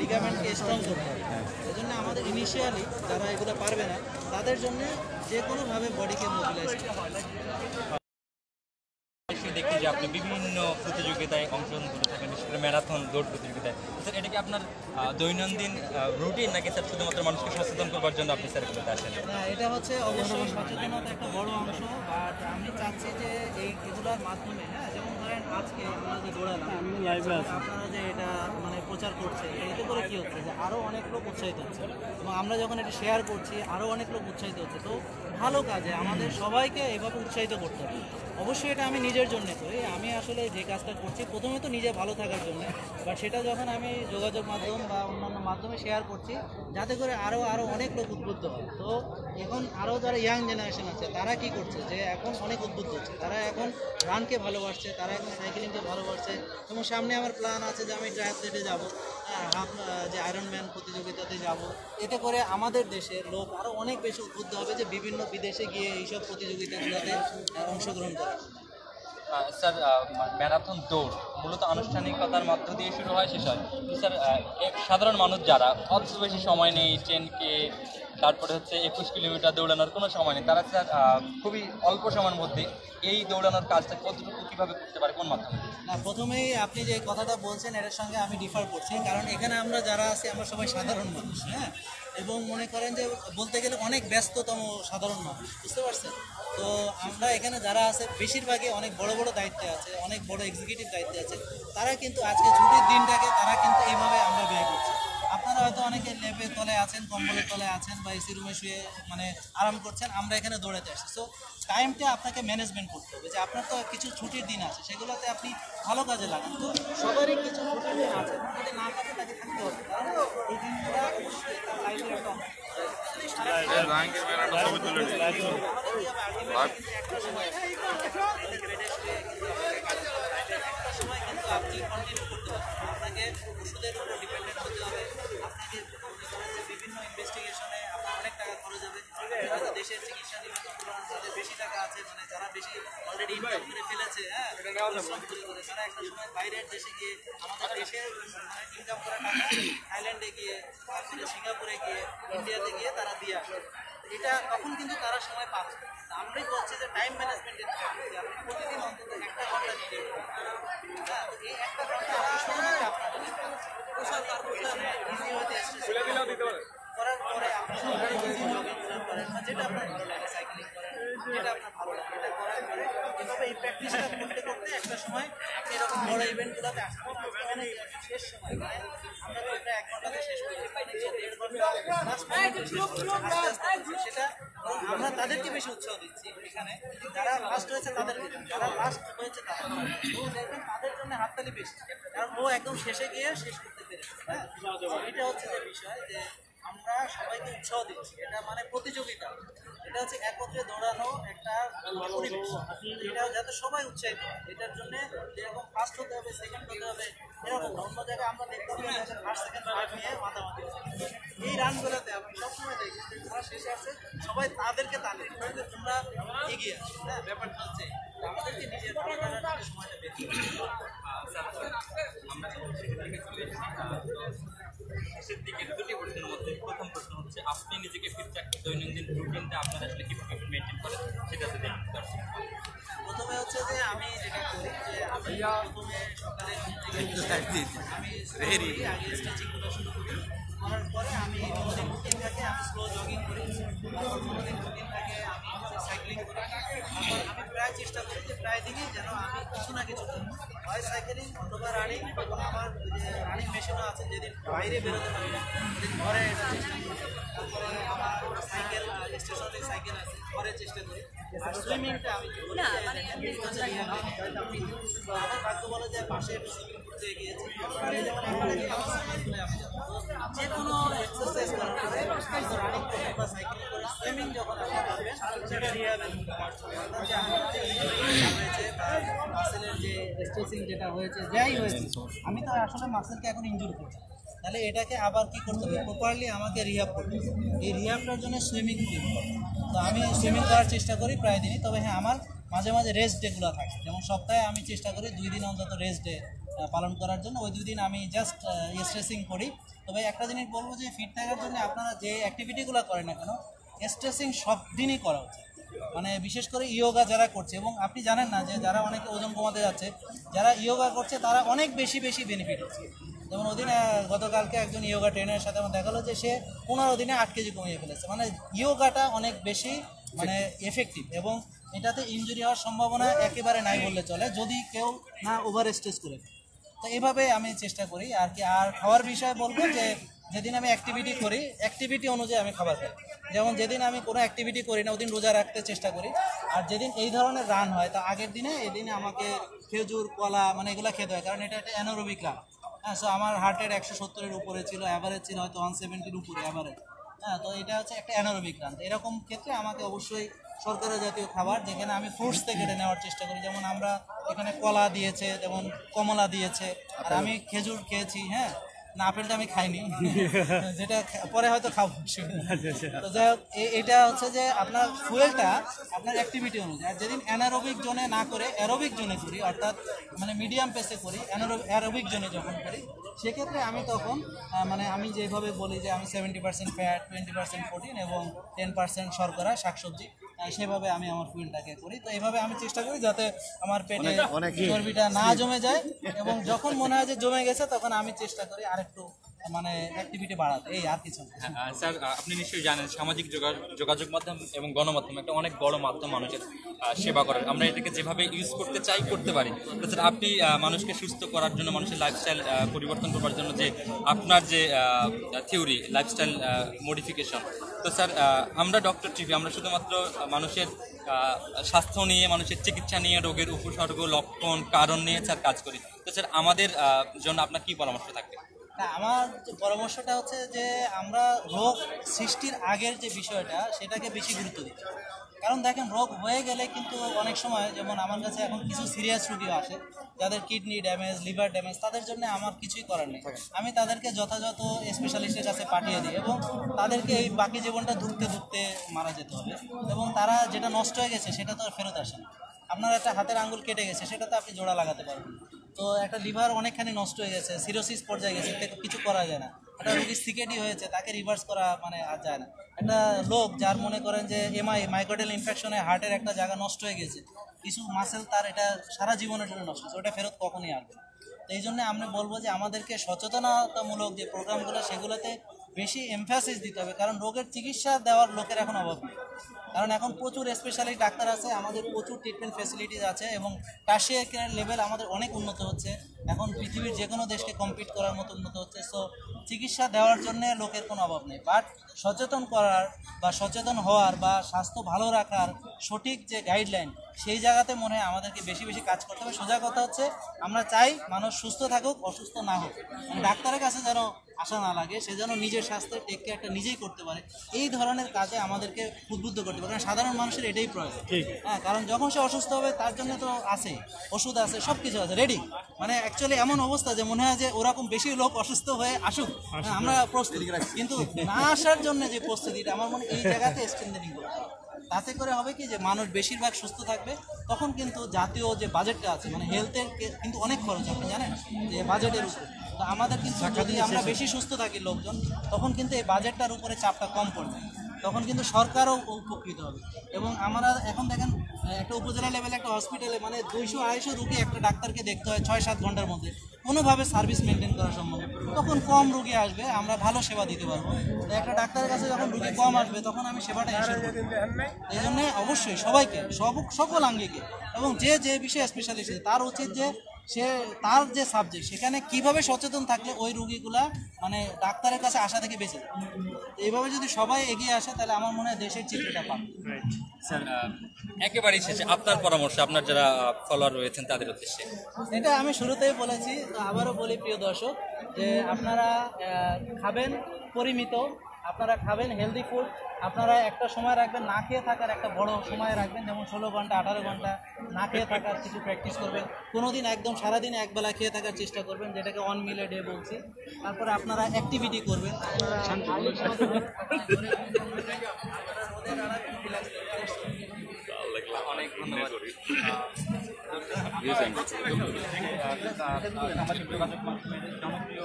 লিগামেন্টকে strong করতে হবে। এজন্য আমাদের ইনিশিয়ালি যারা এগুলো পারবে না তাদের জন্য যে কোনোভাবে বডিকে মোবিলাইজ করতে হবে। দেখি যে আপনি বিভিন্ন প্রতিযোগিতায় অংশগ্রহণ করে থাকেন, বিশেষ করে ম্যারাথন দৌড় প্রতিযোগিতায়। স্যার এটা কি আপনার দৈনন্দিন রুটিন নাকি স্যার শুধুমাত্র মানুষকে সচেতন করবার জন্য আপনি স্যার এগুলোতে আসেন? না, এটা হচ্ছে অবশ্যই সচেতনতা একটা বড় অংশ, বাট আমি চাচ্ছি যে এগুলোর মাধ্যমে, হ্যাঁ, যেমন ধরেন আজকে আমরা যে দৌড়ালাম, আপনারা যে এটা মানে প্রচার করছে, এতে করে কী হচ্ছে যে আরও অনেক লোক উৎসাহিত হচ্ছে, এবং আমরা যখন এটা শেয়ার করছি আরও অনেক লোক উৎসাহিত হচ্ছে। তো ভালো কাজে আমাদের সবাইকে এভাবে উৎসাহিত করতে হবে। অবশ্যই এটা আমি নিজের জন্য করি, আমি আসলে যে কাজটা করছি প্রথমে তো নিজে ভালো থাকার জন্য, বাট সেটা যখন আমি যোগাযোগ মাধ্যম বা অন্যান্য মাধ্যমে শেয়ার করছি যাতে করে আরও অনেক লোক উদ্বুদ্ধ হয়। তো এখন আরও যারা ইয়াং জেনারেশন আছে তারা কি করছে যে এখন অনেক উদ্বুদ্ধ হচ্ছে, তারা এখন রানকে ভালোবাসছে, তারা এখন সাইকেলিংকে ভালোবাসছে। এবং সামনে আমার প্ল্যান আছে যে আমি ট্রায়াথলেটে যাব, হাফ যে আয়রনম্যান প্রতিযোগিতাতে যাব। এতে করে আমাদের দেশের লোক আরও অনেক বেশি উদ্বুদ্ধ হবে যে বিভিন্ন বিদেশে গিয়ে এইসব প্রতিযোগিতাগুলোতে অংশগ্রহণ করে। স্যার ম্যারাথন দৌড় মূলত আনুষ্ঠানিকতার মধ্য দিয়ে শুরু হয়, শেষ হয়। স্যার সাধারণ মানুষ যারা অল্প বেশি সময় নেই, ট্রেনকে তারপরে হচ্ছে 21 কিলোমিটার দৌড়ানোর কোনো সময় নেই, তারা স্যার খুবই অল্প সময়ের মধ্যে এই দৌড়ানোর কাজটা কতটুকু কীভাবে করতে পারে, কোন মাধ্যমে? না, প্রথমেই আপনি যে কথাটা বলছেন এটার সঙ্গে আমি ডিফার করছি, কারণ এখানে আমরা যারা আছি আমরা সবাই সাধারণ মানুষ, হ্যাঁ, এবং মনে করেন যে বলতে গেলে অনেক ব্যস্ততম সাধারণ মানুষ, বুঝতে পারছেন? তো আমরা এখানে যারা আছে বেশিরভাগই অনেক বড় বড় দায়িত্বে আছে, অনেক বড় এক্সিকিউটিভ দায়িত্বে আছে, তারা কিন্তু আজকে ছুটির দিনটাকে তারা কিন্তু এইভাবে আমরা ব্যয় করছি। আপনারা হয়তো অনেকে লেপের তলে আছেন, কম্বলের তলে আছেন, বা এসি রুমে শুয়ে মানে আরাম করছেন, আমরা এখানে দৌড়াতে আসছি। সো টাইমটা আপনাকে ম্যানেজমেন্ট করতে হবে, যে আপনার তো কিছু ছুটির দিন আছে, সেগুলোতে আপনি ভালো কাজে লাগান। তো সবারই কিছু ছুটির দিন আছে, যদি না থাকে তাকে থাকতে হবে, কারণ এই দিনগুলো অবশ্যই তার লাইফের একটা অংশ। আপনি কন্টিনিউ করতে হবে, আপনাকে ওষুধের উপর ডিপেন্ডেন্ট হতে হবে, আপনাকে বিভিন্ন ইনভেস্টিগেশনে আপনার অনেক টাকা খরচ হবে। হয়তো দেশের চিকিৎসা নেবেন, যাদের বেশি টাকা আছে, মানে যারা বেশি অলরেডি ইনকাম করে ফেলেছে, হ্যাঁ, তারা একটা সময় বাইরের দেশে গিয়ে আমাদের দেশের ইনকাম করা টাকা থাইল্যান্ডে গিয়ে, তারপরে সিঙ্গাপুরে গিয়ে, ইন্ডিয়াতে গিয়ে তারা দিয়ে আসে। এটা তখন কিন্তু তারা সময় পাচ্ছে। আমরাই বলছি যে টাইম ম্যানেজমেন্টের আপনি প্রতিদিন অন্তত 1 ঘন্টা দিয়ে এই 1 ঘন্টা করার পরে আপনি করেন বা যেটা আপনার ভালো লাগে, সাইকেলিং করেন, যেটা আপনার ভালো লাগে, এটা করার পরে এভাবে এই প্র্যাকটিসটা করতে করতে একটা সময় আপনি এরকম বড় ইভেন্টগুলোতে আসতে অনেক শেষ সময়, মানে আমরা তো প্রায় 1 ঘন্টাতে শেষ করি, 1.5 ঘন্টা সেটা আমরা তাদেরকে বেশি উৎসাহ দিচ্ছি। এখানে যারা ফার্স্ট হয়েছে তাদেরকে, যারা লাস্ট হয়েছে তাদের জন্য হাততালি বেশি, কারণ ও একদম শেষে গিয়ে শেষ করতে পেরেছে। হ্যাঁ, এটা হচ্ছে যে বিষয়, যে আমরা সবাইকে উৎসাহ দিচ্ছি, এটা মানে প্রতিযোগিতা, এটা হচ্ছে একত্রে দৌড়ানো একটা পরিবেশ, এটা যাতে সবাই উৎসাহিত হয়। এটার জন্য যেরকম ফার্স্ট হতে হবে, সেকেন্ড হতে হবে, এরকম অন্য জায়গায় আমরা দেখতে পাই ফার্স্ট সেকেন্ড থার্ড নিয়ে মাতামাতি হচ্ছে। এই রানগুলোতে আপনি সবসময় দেখবেন যে যারা শেষে আছে সবাই তাদেরকে তালে তোমরা এগিয়ে আসো। হ্যাঁ, ব্যাপারটা হচ্ছে আমাদেরকে নিজের ভালো করার সময়টা বের করতে শেষের দিকে দুটি প্রশ্নের মধ্যে প্রথম প্রশ্ন হচ্ছে, আপনি নিজেকে ফিট রাখতে দৈনন্দিন রুটিনটা আপনারা আসলে কীভাবে মেনটেন করেন, সেটা যদি প্রথমে হচ্ছে যে আমি যেটা করি যে আমি প্রথমে সকালে আমি আগে স্ট্রেচিংগুলো শুরু করি, করার পরে আমি কোনোদিন রুটিন থাকে আমি স্লো জগিং করি, তারপর কোনোদিন রুটিন থাকে আমি সাইক্লিং করি। তারপর আমি প্রায় চেষ্টা করি যে প্রায় দিনই যেন আমি কিছু না কিছু করি, হয় সাইকেলিং অথবা রানিং, এবং আমার যে রানিং মেশিনও আছে, যেদিন বাইরে বেরোতে পারি না সেদিন ঘরে এটা চেষ্টা করি। তারপরে আমার সাইকেল স্টেশনারি সাইকেল আছে, ঘরে চেষ্টা করি। আর সুইমিংটা আমি আমার ভাগ্য বলে যে পাশে সুইমিং করতে গিয়েছি, যে কোনো এক্সারসাইজ করার পরে রানিং করবেন বা সাইকেলিং করে সুইমিং যখন আপনি করবেন সেটা রিহাবের হয়েছে বা মাসেলের যে স্ট্রেচিং যেটা হয়েছে, যাই হয়েছে, আমি তো আসলে মাসেলকে এখন ইনজুর করছি, তাহলে এটাকে আবার কি করতে হবে, প্রপারলি আমাকে রিহাব করতে হবে। এই রিহাবটার জন্য সুইমিং খুব ইম্পর্টেন্ট। তো আমি সুইমিং করার চেষ্টা করি প্রায় দিনই, তবে হ্যাঁ আমার মাঝে মাঝে রেস্ট ডেগুলো থাকে, যেমন সপ্তাহে আমি চেষ্টা করি 2 দিন অন্তত রেস্ট ডে পালন করার জন্য ওই 2 দিন আমি জাস্ট স্ট্রেচিং করি। তবে একটা জিনিস বলবো যে ফিট থাকার জন্য আপনারা যে অ্যাক্টিভিটিগুলো করেন না কেন স্ট্রেচিং সব দিনই করা উচিত। মানে বিশেষ করে ইয়োগা যারা করছে, এবং আপনি জানেন না যে যারা অনেকে ওজন কমাতে যাচ্ছে, যারা ইয়োগা করছে তারা অনেক বেশি বেনিফিট হচ্ছে। যেমন ওদিন গতকালকে একজন ইয়োগা ট্রেনারের সাথে আমার দেখা হলো যে সে 15 দিনে 8 কেজি কমিয়ে ফেলেছে। মানে ইয়োগাটা অনেক বেশি মানে এফেক্টিভ, এবং এটাতে ইনজুরি হওয়ার সম্ভাবনা একেবারে নাই বললে চলে যদি কেউ না ওভার স্ট্রেস করে। তো এইভাবে আমি চেষ্টা করি আর কি। আর খাওয়ার বিষয়ে বলবো যে যেদিন আমি অ্যাক্টিভিটি করি অ্যাক্টিভিটি অনুযায়ী আমি খাবার খাই। যেমন যেদিন আমি কোনো অ্যাক্টিভিটি করি না ওদিন রোজা রাখতে চেষ্টা করি। আর যেদিন এই ধরনের রান হয় তা আগের দিনে এদিনে আমাকে খেজুর, কলা মানে এগুলো খেতে হয়, কারণ এটা একটা অ্যানোরোবিক রান। হ্যাঁ, সো আমার হার্টের 170-এর উপরে ছিল, অ্যাভারেজ ছিল হয়তো 170-র উপরে অ্যাভারেজ। হ্যাঁ, তো এটা হচ্ছে একটা অ্যানোরোবিক রান। এরকম ক্ষেত্রে আমাকে অবশ্যই শর্করা জাতীয় খাবার, যেখানে আমি ফ্রুটস থেকে কেটে নেওয়ার চেষ্টা করি। যেমন আমরা এখানে কলা দিয়েছে, যেমন কমলা দিয়েছে, আর আমি খেজুর খেয়েছি। হ্যাঁ, না আপেলটা আমি খাইনি, যেটা পরে হয়তো খাবো। তো যাই হোক, এটা হচ্ছে যে আপনার ফুয়েলটা আপনার অ্যাক্টিভিটি অনুযায়ী। আর যেদিন অ্যানারোবিক জোনে না করে অ্যারোবিক জোনে করি, অর্থাৎ মানে মিডিয়াম পেসে করি, অ্যারোবিক জোনে যখন করি সেক্ষেত্রে আমি তখন মানে আমি যেভাবে বলি যে আমি 70% ফ্যাট, 20% প্রোটিন এবং 10% শর্করা, শাকসবজি, সেভাবে আমি আমার ফুয়েলটাকে করি। তো এইভাবে আমি চেষ্টা করি যাতে আমার পেটে চর্বিটা না জমে যায়, এবং যখন মনে হয় যে জমে গেছে তখন আমি চেষ্টা করি আরেকটু মানে অ্যাক্টিভিটি বাড়াতে, এই আর কিছু না। স্যার, আপনি নিশ্চয়ই জানেন সামাজিক যোগাযোগ মাধ্যম এবং গণমাধ্যম একটা অনেক বড় মাধ্যম মানুষের সেবা করার। আমরা এটাকে যেভাবে ইউজ করতে চাই করতে পারি। তো স্যার, আপনি মানুষকে সুস্থ করার জন্য, মানুষের লাইফস্টাইল পরিবর্তন করার জন্য যে আপনার যে থিওরি লাইফস্টাইল মডিফিকেশন, তো স্যার আমরা ডক্টর টিভি আমরা শুধুমাত্র মানুষের স্বাস্থ্য নিয়ে, মানুষের চিকিৎসা নিয়ে, রোগের উপসর্গ, লক্ষণ, কারণ নিয়ে স্যার কাজ করি। তো স্যার আমাদের জন্য আপনার কী পরামর্শ থাকবে? আমার যে পরামর্শটা হচ্ছে যে আমরা রোগ সৃষ্টির আগের যে বিষয়টা সেটাকে বেশি গুরুত্ব দিই। কারণ দেখেন, রোগ হয়ে গেলে কিন্তু অনেক সময়, যেমন আমার কাছে এখন কিছু সিরিয়াস রোগীও আসে যাদের কিডনি ড্যামেজ, লিভার ড্যামেজ, তাদের জন্য আমার কিছুই করার নেই। আমি তাদেরকে যথাযথ স্পেশালিস্টের কাছে পাঠিয়ে দিই, এবং তাদেরকে এই বাকি জীবনটা ধুঁকতে মারা যেতে হবে। এবং তারা যেটা নষ্ট হয়ে গেছে সেটা তো আর ফেরত আসে না। আপনার একটা হাতের আঙ্গুল কেটে গেছে, সেটা তো আপনি জোড়া লাগাতে পারবেন। তো একটা লিভার অনেকখানি নষ্ট হয়ে গেছে, সিরোসিস পর্যায়ে গেছে, কিছু করা যায় না। একটা রোগীর সিকেডি হয়েছে, তাকে রিভার্স করা মানে আর যায় না। একটা লোক যার মনে করেন যে মাইকোডেল ইনফেকশনে হার্টের একটা জায়গা নষ্ট হয়ে গেছে, কিছু মাসেল তার এটা সারা জীবনের জন্য নষ্ট হয়েছে, ওটা ফেরত কখনই আসবে না। তো এই জন্য আমি বলবো যে আমাদেরকে সচেতনতামূলক যে প্রোগ্রামগুলো সেগুলোতে বেশি এমফাসিস দিতে হবে, কারণ রোগের চিকিৎসা দেওয়ার লোকের এখন অভাব নেই। কারণ এখন প্রচুর স্পেশালিস্ট ডাক্তার আছে, আমাদের প্রচুর ট্রিটমেন্ট ফ্যাসিলিটিস আছে, এবং টার্সিয়ারি কেয়ার লেভেল আমাদের অনেক উন্নত হচ্ছে। এখন পৃথিবীর যে কোনো দেশকে কম্পিট করার মতো উন্নত হচ্ছে। সো চিকিৎসা দেওয়ার জন্য লোকের কোনো অভাব নেই, বাট সচেতন করার বা সচেতন হওয়ার বা স্বাস্থ্য ভালো রাখার সঠিক যে গাইডলাইন, সেই জায়গাতে মনে হয় আমাদেরকে বেশি কাজ করতে হবে। সোজা কথা হচ্ছে আমরা চাই মানুষ সুস্থ থাকুক, অসুস্থ না হোক, ডাক্তারের কাছে যেন আশা না লাগে, সে যেন নিজের স্বাস্থ্যের টেক কেয়ারটা নিজেই করতে পারে। এই ধরনের কাজে আমাদেরকে উদ্বুদ্ধ করতে পারে, কারণ সাধারণ মানুষের এটাই প্রয়োজন। হ্যাঁ, কারণ যখন সে অসুস্থ হবে তার জন্য তো আছে ওষুধ, আছে সব কিছু আছে রেডি। মানে অ্যাকচুয়ালি এমন অবস্থা যে মনে হয় যে ওরকম বেশি লোক অসুস্থ হয়ে আসুক, আমরা প্রস্তুতি, কিন্তু না আসার জন্য যে প্রস্তুতিটা আমার মনে এই জায়গাতে স্ট্রেনথেনিং করতে হবে। তাতে করে হবে কি যে মানুষ বেশিরভাগ সুস্থ থাকবে। তখন কিন্তু জাতীয় যে বাজেটটা আছে, মানে হেলথের কিন্তু অনেক খরচ, আপনি জানেন যে বাজেটের উপরে। তো আমাদের কিন্তু যদি আমরা বেশি সুস্থ থাকি লোকজন, তখন কিন্তু এই বাজেটটার উপরে চাপটা কম পড়বে, তখন কিন্তু সরকারও উপকৃত হবে। এবং আমরা এখন দেখেন একটা উপজেলা লেভেলে একটা হসপিটালে মানে 200-250 রুগী একটা ডাক্তারকে দেখতে হয় 6-7 ঘন্টার মধ্যে, কোনোভাবে সার্ভিস মেনটেন করা সম্ভব। তখন কম রুগী আসবে, আমরা ভালো সেবা দিতে পারবো। একটা ডাক্তারের কাছে যখন রুগী কম আসবে তখন আমি সেবাটা এসে করবো। এই জন্য অবশ্যই সবাইকে, সকল আঙ্গিকে, এবং যে বিষয়ে স্পেশালিস্ট তার উচিত যে সে তার যে সাবজেক্ট সেখানে কিভাবে সচেতন থাকলে ওই রুগীগুলা মানে ডাক্তারের কাছে আসা থেকে বেঁচে যায়। এইভাবে যদি সবাই এগিয়ে আসে তাহলে আমার মনে হয় দেশের চিত্রটা পাবে। স্যার, একেবারেই শেষে আপনার পরামর্শ আপনার যারা ফলোয়ার রয়েছেন তাদের উদ্দেশ্যে। এটা আমি শুরুতেই বলেছি, তো আবারও বলি প্রিয় দর্শক, যে আপনারা খাবেন পরিমিত, আপনারা খাবেন হেলদি ফুড, আপনারা একটা সময় রাখবেন না খেয়ে থাকার, একটা বড় সময় রাখবেন, যেমন 16 ঘন্টা 18 ঘন্টা না খেয়ে থাকার কিছু প্র্যাকটিস করবেন। কোনো দিন একদম সারাদিনে একবেলা খেয়ে থাকার চেষ্টা করবেন, যেটাকে 1 মিল এ ডে বলছি। তারপরে আপনারা অ্যাক্টিভিটি করবেন, অনেক ধন্যবাদ। সামাজিক যোগাযোগ মাধ্যমে জনপ্রিয়